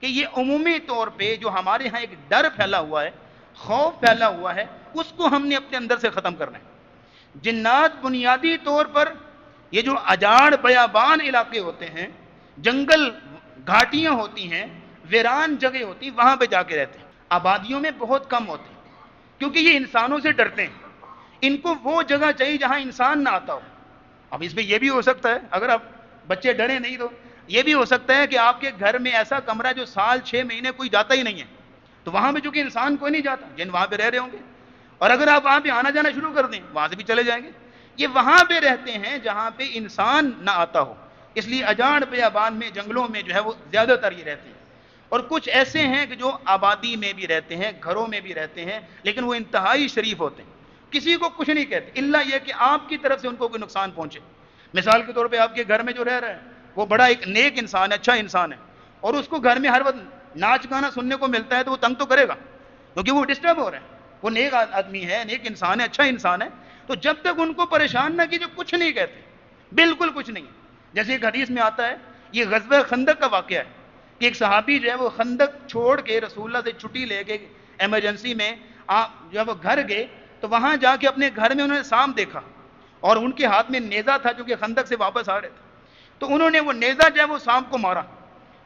کہ یہ عمومی طور پہ جو ہمارے ہاں ایک ڈر پھیلا ہوا ہے، خوف پھیلا ہوا ہے، اس کو ہم نے اپنے اندر سے ختم کرنا ہے۔ جنات بنیادی طور پر یہ جو اجاڑ بیابان علاقے ہوتے ہیں، جنگل گھاٹیاں ہوتی ہیں، ویران جگہ ہوتی ہیں، وہاں پہ جا کے رہتے ہیں۔ آبادیوں میں بہت کم ہوتے ہیں، کیونکہ یہ انسانوں سے ڈرتے ہیں۔ ان کو وہ جگہ چاہیے جہاں انسان نہ آتا ہو۔ اب اس میں یہ بھی ہو سکتا ہے، اگر آپ بچے ڈرے نہیں تو یہ بھی ہو سکتا ہے کہ آپ کے گھر میں ایسا کمرہ جو سال 6 مہینے کوئی جاتا ہی نہیں ہے، تو وہاں پہ چونکہ انسان کوئی نہیں جاتا، جن وہاں پہ رہ رہے ہوں گے، اور اگر آپ وہاں پہ آنا جانا شروع کر دیں وہاں سے بھی چلے جائیں گے۔ یہ وہاں پہ رہتے ہیں جہاں پہ انسان نہ آتا ہو، اس لیے اجاڑ بیابان میں، جنگلوں میں جو ہے وہ زیادہ تر یہ رہتے ہیں۔ اور کچھ ایسے ہیں کہ جو آبادی میں بھی رہتے ہیں، گھروں میں بھی رہتے ہیں، لیکن وہ انتہائی شریف ہوتے ہیں، کسی کو کچھ نہیں کہتے الا یہ کہ آپ کی طرف سے ان کو کوئی نقصان پہنچے۔ مثال کے طور پہ آپ کے گھر میں جو رہ رہا ہے وہ بڑا ایک نیک انسان ہے، اچھا انسان ہے، اور اس کو گھر میں ہر وقت ناچ گانا سننے کو ملتا ہے تو وہ تنگ تو کرے گا، کیونکہ وہ ڈسٹرب ہو رہا ہے۔ وہ نیک آدمی ہے، نیک انسان ہے، اچھا انسان ہے، تو جب تک ان کو پریشان نہ کیجیے کچھ نہیں کہتے، بالکل کچھ نہیں۔ جیسے ایک حدیث میں آتا ہے، یہ غزوہ خندق کا واقعہ ہے کہ ایک صحابی جو ہے وہ خندق چھوڑ کے رسول اللہ سے چھٹی لے کے ایمرجنسی میں جب وہ گھر گئے تو وہاں جا کے اپنے گھر میں انہوں نے سام دیکھا، اور ان کے ہاتھ میں نیزہ تھا چونکہ خندق سے واپس آ رہے تھے، تو انہوں نے وہ نیزہ جو ہے وہ سام کو مارا۔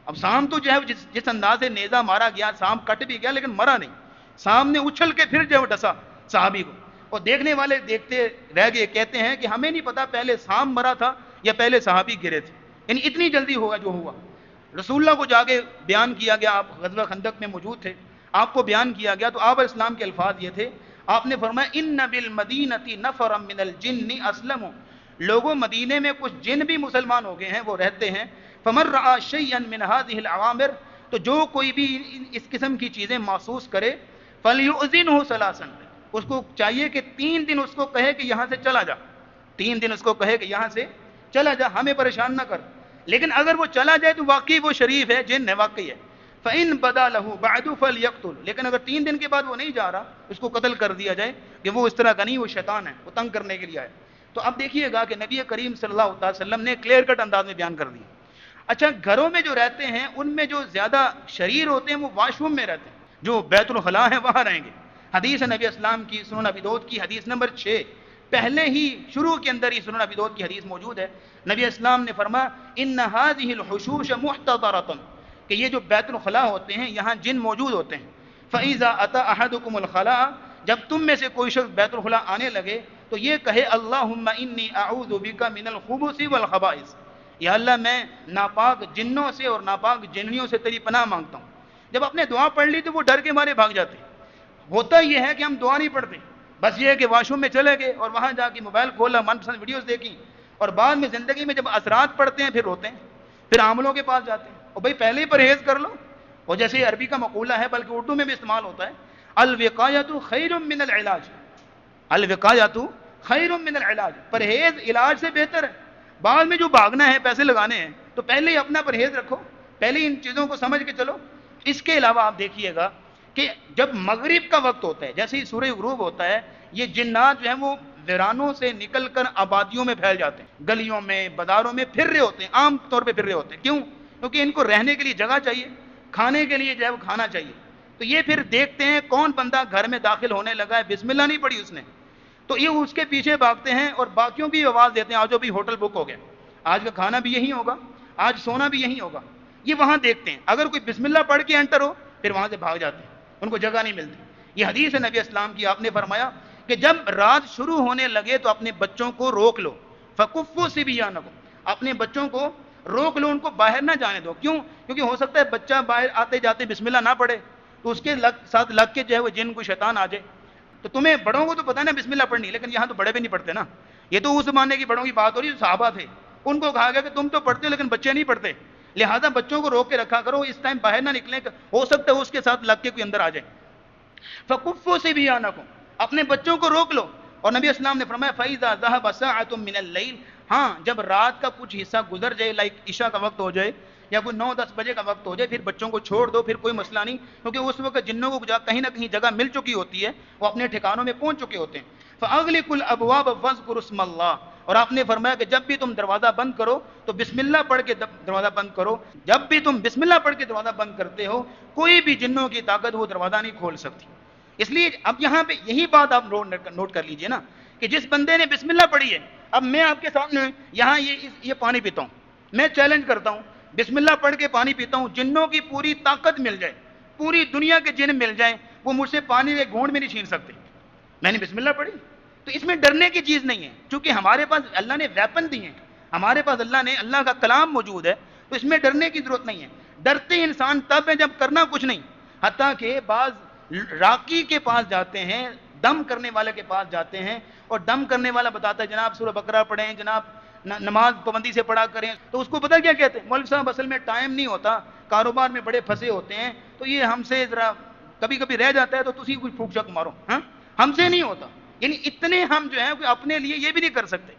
اب سام تو جو ہے جس انداز سے نیزہ مارا گیا، سام کٹ بھی گیا لیکن مرا نہیں، سام نے اچھل کے پھر جو ہے وہ ڈسا صحابی کو، اور دیکھنے والے دیکھتے رہ گئے، کہتے ہیں کہ ہمیں نہیں پتا پہلے سام مرا تھا یا پہلے صحابی گرے تھے، یعنی اتنی جلدی ہوگا جو ہوا۔ رسول اللہ کو جا کے بیان کیا گیا، آپ غزوہ خندق میں موجود تھے، آپ کو بیان کیا گیا تو آپ علیہ السلام کے الفاظ یہ تھے، آپ نے فرمایا ان بالمدینۃ نفرا من الجن اسلموا، لوگوں مدینے میں کچھ جن بھی مسلمان ہو گئے ہیں، وہ رہتے ہیں، فمن رأى شيئا من هذه الاوامر، تو جو کوئی بھی اس قسم کی چیزیں محسوس کرے، فلیؤذنه ثلاثا، اس کو چاہیے کہ 3 دن اس کو کہے کہ یہاں سے چلا جا، 3 دن اس کو کہے کہ یہاں سے چلا جا، ہمیں پریشان نہ کر۔ لیکن اگر وہ چلا جائے تو واقعی وہ شریف ہے، جن ہے، واقعی ہے۔ فَإِن بَدَا لَهُ بَعْدُ فَلْيَقْتُلْ، لیکن اگر 3 دن کے بعد وہ نہیں جا رہا، اس کو قتل کر دیا جائے کہ وہ اس طرح کا نہیں، وہ شیطان ہے، وہ تنگ کرنے کے لیے آئے۔ تو اب دیکھیے گا کہ نبی کریم صلی اللہ علیہ وسلم نے کلیئر کٹ انداز میں بیان کر دیا۔ اچھا، گھروں میں جو رہتے ہیں ان میں جو زیادہ شریر ہوتے ہیں وہ واش روم میں رہتے ہیں، جو بیت الخلاء ہے وہاں رہیں گے۔ حدیث نبی اسلام کی سنن ابی داؤد کی حدیث نمبر 6، پہلے ہی شروع کے اندر ہی سنن ابی داؤد کی حدیث موجود ہے، نبی اسلام نے فرمایا ان هذه الحشوش محتضرۃ، کہ یہ جو بیت الخلاء ہوتے ہیں یہاں جن موجود ہوتے ہیں۔ فَإِذَا أَتَى أَحَدُكُمُ الْخَلَاءَ، جب تم میں سے کوئی شخص بیت الخلاء آنے لگے تو یہ کہے اللہم انی اعوذ بک من الخبث والخبائث، یا اللہ میں ناپاک جنوں سے اور ناپاک جنیوں سے تیری پناہ مانگتا ہوں۔ جب اپنے دعا پڑھ لی تو وہ ڈر کے مارے بھاگ جاتے ہیں۔ ہوتا یہ ہے کہ ہم دعا نہیں پڑھتے، بس یہ ہے کہ واش روم میں چلے گئے اور وہاں جا کے موبائل کھولا، من پسند ویڈیوز دیکھی، اور بعد میں زندگی میں جب اثرات پڑتے ہیں پھر روتے ہیں، پھر عاملوں کے پاس جاتے ہیں، اور بھائی پہلے ہی پرہیز کر لو۔ اور جیسے یہ عربی کا مقولہ ہے بلکہ اردو میں بھی استعمال ہوتا ہے، الوقایۃ خیر من العلاج، الوقایۃ خیر من العلاج، پرہیز علاج سے بہتر ہے۔ بعد میں جو بھاگنا ہے، پیسے لگانے ہیں، تو پہلے ہی اپنا پرہیز رکھو، پہلے ہی ان چیزوں کو سمجھ کے چلو۔ اس کے علاوہ آپ دیکھیے گا کہ جب مغرب کا وقت ہوتا ہے، جیسے ہی سورہ غروب ہوتا ہے، یہ جنات جو ہیں وہ ویرانوں سے نکل کر آبادیوں میں پھیل جاتے ہیں، گلیوں میں، بازاروں میں پھر رہے ہوتے ہیں، عام طور پہ پھر رہے ہوتے ہیں۔ کیوں؟ کیونکہ ان کو رہنے کے لیے جگہ چاہیے، کھانے کے لیے جو ہے وہ کھانا چاہیے، تو یہ پھر دیکھتے ہیں کون بندہ گھر میں داخل ہونے لگا ہے، بسم اللہ نہیں پڑھی اس نے، تو یہ اس کے پیچھے بھاگتے ہیں اور باقیوں کی آواز دیتے ہیں آج بھی ہوٹل بک ہو گیا، آج کا کھانا بھی یہی ہوگا، آج سونا بھی یہی ہوگا۔ یہ وہاں دیکھتے ہیں، اگر کوئی بسم اللہ پڑھ کے انٹر ہو پھر وہاں سے بھاگ جاتے ہیں، ان کو جگہ نہیں ملتی۔ یہ حدیث ہے نبی اسلام کی، آپ نے فرمایا کہ جب رات شروع ہونے لگے تو اپنے بچوں کو روک لو، فکفوا صبیانکم، اپنے بچوں کو روک لو، ان کو باہر نہ جانے دو۔ کیوں؟ کیونکہ ہو سکتا ہے بچہ باہر آتے جاتے بسم اللہ نہ پڑھے تو اس کے ساتھ لگ کے جو ہے وہ جن کو شیطان آ جائے۔ تو تمہیں بڑوں کو تو پتہ نا بسم اللہ پڑھنی، لیکن یہاں تو بڑے بھی نہیں پڑھتے نا، یہ تو اس زمانے کی بڑوں کی بات ہو رہی ہے، صحابہ تھے، ان کو کہا گیا کہ تم تو پڑھتے ہو لیکن بچے نہیں پڑھتے، لہذا بچوں کو روک کے رکھا کرو، اس ٹائم باہر نہ نکلیں، ہو سکتا ہے اس کے ساتھ لگ کے کوئی اندر آ جائے۔ فکفوا صبیانکم، اپنے بچوں کو روک لو۔ اور نبی اسلام نے فرمایا فَإِذَا ذَهَبَ سَاعَةٌ مِّنَ اللَّيْلِ، ہاں جب رات کا کچھ حصہ گزر جائے، لائک عشاء کا وقت ہو جائے، یا کوئی 9-10 بجے کا وقت ہو جائے پھر بچوں کو چھوڑ دو، پھر کوئی مسئلہ نہیں، کیونکہ اس وقت جنوں کو کہیں نہ کہیں جگہ مل چکی ہوتی ہے، وہ اپنے ٹھکانوں میں پہنچ چکے ہوتے ہیں۔ فَأَغْلِقُوا الْأَبْوَابَ وَاذْكُرُوا اسْمَ اللَّهِ، اور آپ نے فرمایا کہ جب بھی تم دروازہ بند کرو تو بسم اللہ پڑھ کے دروازہ بند کرو۔ جب بھی تم بسم اللہ پڑھ کے دروازہ بند کرتے ہو، کوئی بھی جنوں کی طاقت وہ دروازہ نہیں کھول سکتی۔ اس لیے اب یہاں پہ یہی بات آپ نوٹ کر لیجئے نا کہ جس بندے نے بسم اللہ پڑھی ہے، اب میں آپ کے سامنے یہاں یہ پانی پیتا ہوں، میں چیلنج کرتا ہوں، بسم اللہ پڑھ کے پانی پیتا ہوں، جنوں کی پوری طاقت مل جائے، پوری دنیا کے جن مل جائیں، وہ مجھ سے پانی ایک گھونٹ میں نہیں چھین سکتے، میں نے بسم اللہ پڑھی۔ تو اس میں ڈرنے کی چیز نہیں ہے، چونکہ ہمارے پاس اللہ نے ویپن دی ہیں، ہمارے پاس اللہ کا کلام موجود ہے، تو اس میں ڈرنے کی ضرورت نہیں ہے۔ ڈرتے انسان تب ہے جب کرنا کچھ نہیں، حتیٰ کہ بعض راقی کے پاس جاتے ہیں، دم کرنے والے کے پاس جاتے ہیں، اور دم کرنے والا بتاتا ہے جناب سورہ بقرہ پڑھیں، جناب نماز پابندی سے پڑھا کریں، تو اس کو پتہ کیا کہتے ہیں، مولوی صاحب اصل میں ٹائم نہیں ہوتا، کاروبار میں بڑے پھنسے ہوتے ہیں، تو یہ ہم سے ذرا کبھی کبھی رہ جاتا ہے، تو تسی کوئی پھوک شک مارو، ہاں ہم سے نہیں ہوتا۔ یعنی اتنے ہم جو ہے اپنے لیے یہ بھی نہیں کر سکتے